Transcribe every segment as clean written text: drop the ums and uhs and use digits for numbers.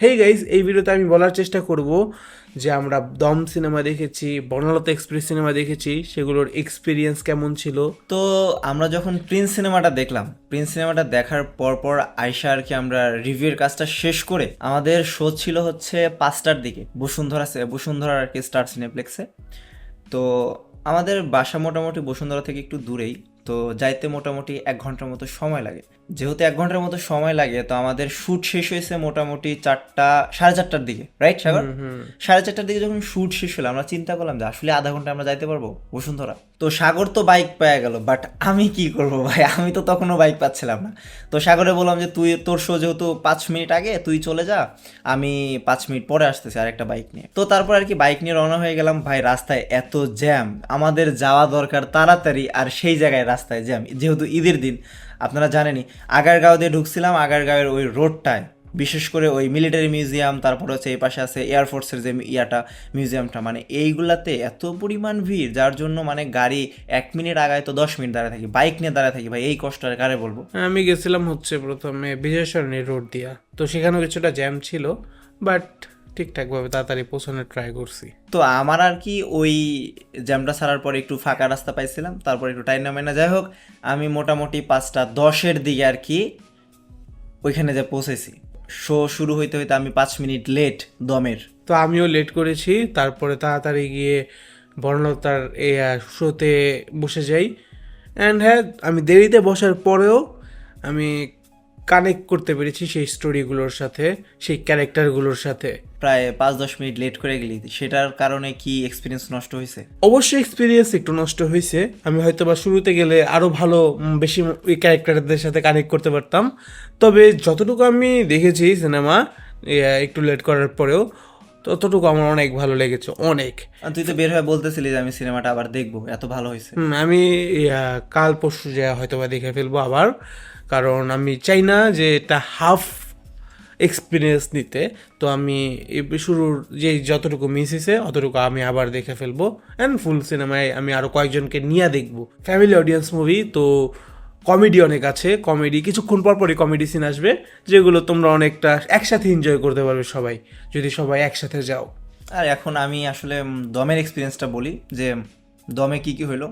Hey guys, এই ভিডিওতে আমি বলার চেষ্টা করব যে আমরা দম সিনেমা দেখেছি, বনলতা এক্সপ্রেস সিনেমা দেখেছি, সেগুলোর এক্সপিরিয়েন্স কেমন ছিল। তো আমরা যখন প্রিন্স সিনেমাটা দেখলাম, প্রিন্স সিনেমাটা দেখার পর আয়শা আর কি আমরা রিভিউয়ের কাজটা শেষ করে আমাদের শো ছিল হচ্ছে 5টার দিকে বসুন্ধরা আর কি স্টার সিনেপ্লেক্সে। তো আমাদের বাসা মোটামুটি বসুন্ধরা থেকে একটু দূরেই, তো যাইতে মোটামুটি 1 ঘন্টার মতো সময় লাগে। যেহেতু 1 ঘন্টার মতো সময় লাগে, তো আমাদের শ্যুট শেষ হয়েছে মোটামুটি 4:30 দিকে, রাইট সাগর? 4:30 দিকে যখন শ্যুট শেষ হলো, আমরা চিন্তা করলাম যে আসলে আধা ঘন্টা আমরা যাইতে পারবো বসুন্ধরা। তো সাগর তো বাইক পেয়ে গেল, বাট আমি কি করব ভাই, আমি তো তখনও বাইক পাচ্ছিলাম না। তো সাগরে বললাম যে তুই তোর শো যেহেতু 5 মিনিট আগে, তুই চলে যা, আমি 5 মিনিট পরে আসতেছি আর একটা বাইক নিয়ে। তো তারপর আর কি বাইক নিয়ে রওনা হয়ে গেলাম। ভাই রাস্তায় এত জ্যাম, আমাদের যাওয়া দরকার তাড়াতাড়ি, আর সেই জায়গায় রাস্তায় জ্যাম, যেহেতু ঈদের দিন আপনারা জানেনই। আগারগাঁও দিয়ে ঢুকছিলাম, আগারগাঁওয়ের ওই রোডটায় বিশেষ করে ওই মিলিটারি মিউজিয়াম, তারপর হচ্ছে এই পাশে আছে এয়ারফোর্সের যে মিউজিয়ামটা, মানে এইগুলাতে এত পরিমাণ ভিড়, যার জন্য মানে গাড়ি 1 মিনিট আগায় তো 10 মিনিট দাঁড়ায় থাকি, বাইক নিয়ে দাঁড়ায় থাকি। ভাই এই কষ্ট আর কারে বলবো। আমি গেছিলাম হচ্ছে প্রথমে বিজয় সরণি রোড দিয়া, তো সেখানেও কিছুটা জ্যাম ছিল, বাট ঠিকঠাকভাবে তাড়াতাড়ি পৌঁছানোর ট্রাই করছি। তো আমার আর কি ওই জ্যামটা ছাড়ার পরে একটু ফাঁকা রাস্তা পাইছিলাম, তারপর একটু টাইম না যাই হোক, আমি মোটামুটি 5:10-এর দিকে আর কি ওইখানে যে পৌঁছেছি। শো শুরু হইতে হইতে আমি 5 মিনিট লেট দমের। তো আমিও লেট করেছি, তারপরে তাড়াতাড়ি গিয়ে বনলতার এই শোতে বসে যাই। অ্যান্ড হ্যাঁ, আমি দেরিতে বসার পরেও আমি কানেক্ট করতে পেরেছি সেই স্টোরিগুলোর সাথে, সেই ক্যারেক্টারগুলোর সাথে। প্রায় 5-10 মিনিট লেট করে গেলি, সেটার কারণে কি এক্সপিরিয়েন্স নষ্ট হয়েছে? অবশ্যই এক্সপিরিয়েন্স একটু নষ্ট হয়েছে। আমি হয়তো বা শুরুতে গেলে আরও ভালো বেশি ওই ক্যারেক্টারদের সাথে কানেক্ট করতে পারতাম। তবে যতটুকু আমি দেখেছি সিনেমা একটু লেট করার পরেও, ততটুকু আমার অনেক ভালো লেগেছে, অনেক। আর তুই তো বের হয়ে বলতেছিলি যে আমি সিনেমাটা আবার দেখবো, এত ভালো হয়েছে। আমি কাল পরশু যা হয়তো বা দেখে ফেলবো আবার, কারণ আমি চাই না যে এটা হাফ এক্সপিরিয়েন্স নিতে। তো আমি শুরুর যে যতটুকু মিস হয়েছে অতটুকু আমি আবার দেখে ফেলবো, অ্যান্ড ফুল সিনেমায় আমি আরও কয়েকজনকে নিয়ে দেখবো। ফ্যামিলি অডিয়েন্স মুভি তো, কমেডি অনেক আছে, কমেডি কিছুক্ষণ পর পরই কমেডি সিন আসবে, যেগুলো তোমরা অনেকটা একসাথে এনজয় করতে পারবে সবাই, যদি সবাই একসাথে যাও। আর এখন আমি আসলে দমের এক্সপিরিয়েন্সটা বলি যে দমে কি কি হলো।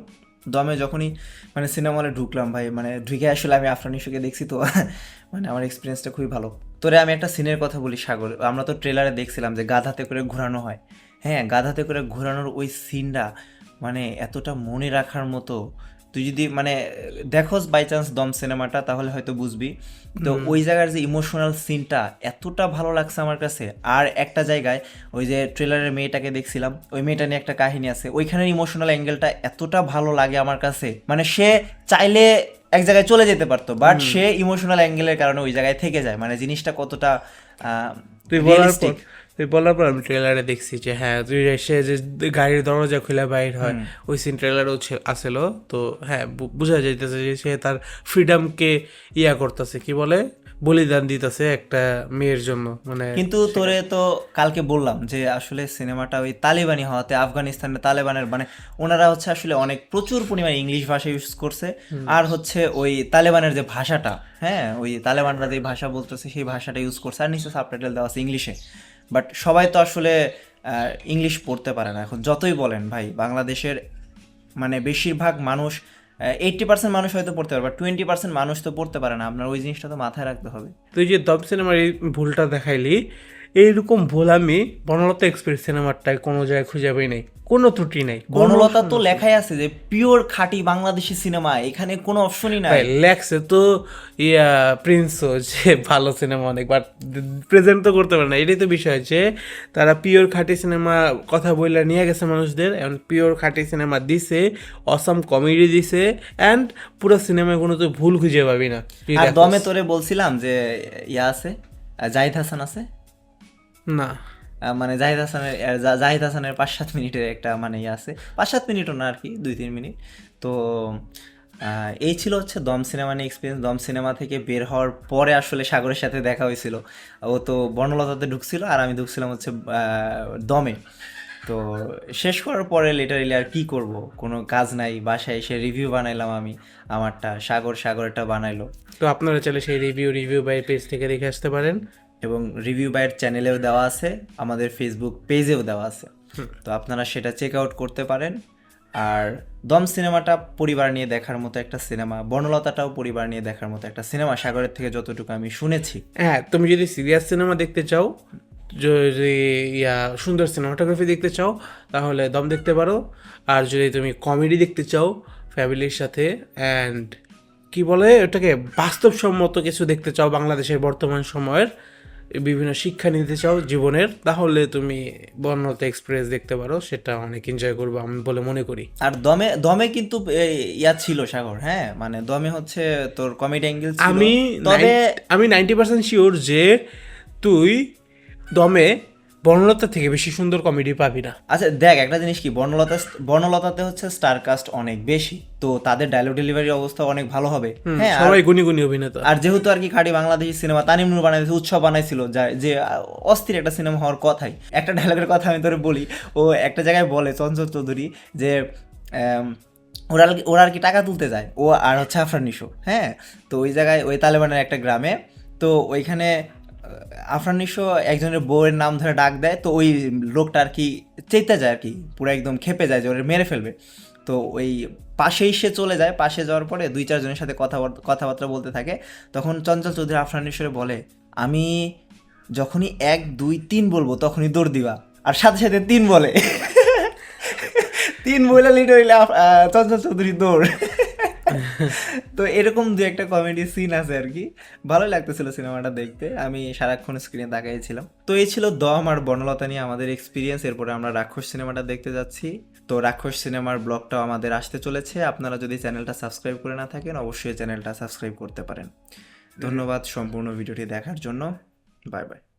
দমে যখনই মানে সিনেমা হলে ঢুকলাম ভাই, মানে ঢুকে আসলে আমি আফরান নিশোকে দেখছি তো মানে আমার এক্সপিরিয়েন্সটা খুবই ভালো। তোরে আমি একটা সিনের কথা বলি সাগর, আমরা তো ট্রেলারে দেখছিলাম যে গাধাতে করে ঘোরানো হয়। হ্যাঁ, গাধাতে করে ঘোরানোর ওই সিনটা মানে এতটা মনে রাখার মতো। তুই যদি মানে দেখোস বাই চান্স দম সিনেমাটা, তাহলে হয়তো বুঝবি। তো ওই জায়গার যে ইমোশনাল সিনটা এতটা ভালো লাগছে আমার কাছে। আর একটা জায়গায় ওই যে ট্রেলারের মেয়েটাকে দেখছিলাম, ওই মেয়েটা নিয়ে একটা কাহিনী আছে, ওইখানের ইমোশনাল অ্যাঙ্গেলটা এতটা ভালো লাগে আমার কাছে। মানে সে চাইলে এক জায়গায় চলে যেতে পারতো, বাট সে ইমোশনাল অ্যাঙ্গেলের কারণে ওই জায়গায় থেকে যায়। মানে জিনিসটা কতটা তুই বলার পর রিয়েলিস্টিক। তুই বলার পর আমি ট্রেলারে দেখছি যে হ্যাঁ, তুই সে যে গাড়ির দরজা খুলে বাইর হয়, ওই সিন ট্রেলারেও আসছিল। তো হ্যাঁ, বোঝা যাইতেছে যে সে তার ফ্রিডমকে করতেছে, কি বলে, বলিদান দিতেছে একটা মেয়ের জন্য। মানে কিন্তু তোরে তো কালকে বললাম যে আসলে সিনেমাটা ওই তালিবানি হওয়াতে, আফগানিস্তানের তালেবানের মানে ওনারা হচ্ছে আসলে অনেক প্রচুর পরিমাণে ইংলিশ ভাষা ইউজ করছে। আর হচ্ছে ওই তালেবানের যে ভাষাটা, হ্যাঁ ওই তালেবানরা যে ভাষা বলতেছে সেই ভাষাটা ইউজ করছে, আর নিচে সাবটাইটেল দেওয়া আছে ইংলিশে। বাট সবাই তো আসলে ইংলিশ পড়তে পারে না। এখন যতই বলেন ভাই, বাংলাদেশের মানে বেশিরভাগ মানুষ, 80% মানুষ হয়তো পড়তে পারে, বাট 20% মানুষ তো পড়তে পারে না। আপনার ওই জিনিসটা তো মাথায় রাখতে হবে। তুই যে দম সিনেমার এই ভুলটা দেখাইলি, এইরকম ভুল আমি বনলতা এক্সপ্রেস সিনেমারটায় কোনো জায়গায় খুঁজে পাই নাই, কোনো ত্রুটি নাই। বনলতা তো লেখাই আছে যে পিওর খাঁটি বাংলাদেশি সিনেমা, এখানে কোনো অপশনই নাই। লেখছে তো প্রিন্সও যে ভালো সিনেমা অনেক, বাট প্রেজেন্ট তো করতে পারে না। এটাই তো বিষয় যে তারা পিওর খাঁটি সিনেমা কথা বলে নিয়ে গেছে মানুষদের, এখন পিওর খাঁটি সিনেমা দিছে, অসাম কমেডি দিছে, অ্যান্ড পুরো সিনেমায় কোনো তো ভুল খুঁজে পাবি না। আর দমে তোরে বলছিলাম যে ইয়া আছে, জাহিদ হাসান আছে। না, মানে জাহিদ হাসানের 5-7 মিনিটের একটা মানে ইয়ে আছে, 5-7 মিনিটও না আর কি, 2-3 মিনিট। তো এই ছিল হচ্ছে দম সিনেমা নিয়ে এক্সপিরিয়েন্স। দম সিনেমা থেকে বের হওয়ার পরে আসলে সাগরের সাথে দেখা হয়েছিল। ও তো বর্ণলতাতে ঢুকছিল আর আমি ঢুকছিলাম হচ্ছে দমে। তো শেষ করার পরে লিটারেলি আর কি করব, কোনো কাজ নাই, বাসায় এসে রিভিউ বানাইলাম আমি আমারটা, সাগরেরটা বানাইলো। তো আপনারা চাইলে সেই রিভিউ বাই পেজ থেকে দেখে আসতে পারেন। এবং রিভিউ বাইয়ের চ্যানেলেও দেওয়া আছে, আমাদের ফেসবুক পেজেও দেওয়া আছে, তো আপনারা সেটা চেক আউট করতে পারেন। আর দম সিনেমাটা পরিবার নিয়ে দেখার মতো একটা সিনেমা, বনলতাটাও পরিবার নিয়ে দেখার মতো একটা সিনেমা, সাগরের থেকে যতটুকু আমি শুনেছি। হ্যাঁ, তুমি যদি সিরিয়াস সিনেমা দেখতে চাও, যদি সুন্দর সিনেমাটোগ্রাফি দেখতে চাও, তাহলে দম দেখতে পারো। আর যদি তুমি কমেডি দেখতে চাও ফ্যামিলির সাথে, অ্যান্ড কি বলে ওটাকে, বাস্তবসম্মত কিছু দেখতে চাও, বাংলাদেশের বর্তমান সময়ের বিভিন্ন শিক্ষা নিতে চাও জীবনের, তাহলে তুমি বর্ণলতা এক্সপ্রেস দেখতে পারো। সেটা অনেক এনজয় করবো আমি বলে মনে করি। আর দমে দমে কিন্তু ইয়া ছিল সাগর, হ্যাঁ মানে দমে হচ্ছে তোর কমেডি অ্যাঙ্গেল ছিল, আমি তবে আমি 90% শিওর যে তুই দমে বর্ণলতা থেকে বেশি সুন্দর কমেডি পাবি না। আচ্ছা দেখ একটা জিনিস কি, বর্ণলতাতে হচ্ছে স্টার কাস্ট অনেক বেশি, তো তাদের ডায়লগ ডেলিভারি অবস্থা অনেক ভালো হবে। হ্যাঁ সবাই গুণী গুণী অভিনেতা। আর যেহেতু আর কি খাঁটি বাংলাদেশি সিনেমা, তানিম নূর বানাইছে, উৎসব বানাইছিল, যে অস্থির একটা সিনেমা হওয়ার কথাই। একটা ডায়লগের কথা আমি তোরে বলি, ও একটা জায়গায় বলে চঞ্চল চৌধুরী যে ওরা আর কি টাকা তুলতে যায়, ও আর হচ্ছে আফরান নিশো, হ্যাঁ, তো ওই জায়গায় ওই তালেবানের একটা গ্রামে, তো ওইখানে আফরান নিশো একজনের বউয়ের নাম ধরে ডাক দেয়, তো ওই লোকটা আর কি চেতে যায় আর কি, পুরো একদম খেপে যায় যে ওরা মেরে ফেলবে। তো ওই পাশেই সে চলে যায়, পাশে যাওয়ার পরে 2-4 জনের সাথে কথাবার্তা বলতে থাকে। তখন চঞ্চল চৌধুরী আফরান নিশোরে বলে, আমি যখনই 1 2 3 বলবো তখনই দৌড় দিবা, আর সাথে সাথে 3 বলে 3 বলে লিড হইলে চঞ্চল চৌধুরী দৌড়। তো এরকম দু একটা কমেডি সিন আছে আর কি, ভালো লাগতেছিল সিনেমাটা দেখতে, আমি সারাক্ষণ স্ক্রিনে তাকাইছিলাম। তো এই ছিল দম আর বনলতা নিয়ে আমাদের এক্সপিরিয়েন্স। এরপরে আমরা রাক্ষস সিনেমাটা দেখতে যাচ্ছি। তো রাক্ষস সিনেমার ব্লগটাও আমাদের আসতে চলেছে, আপনারা যদি চ্যানেলটা সাবস্ক্রাইব করে না থাকেন অবশ্যই চ্যানেলটা সাবস্ক্রাইব করতে পারেন। ধন্যবাদ সম্পূর্ণ ভিডিওটি দেখার জন্য, বাই বাই।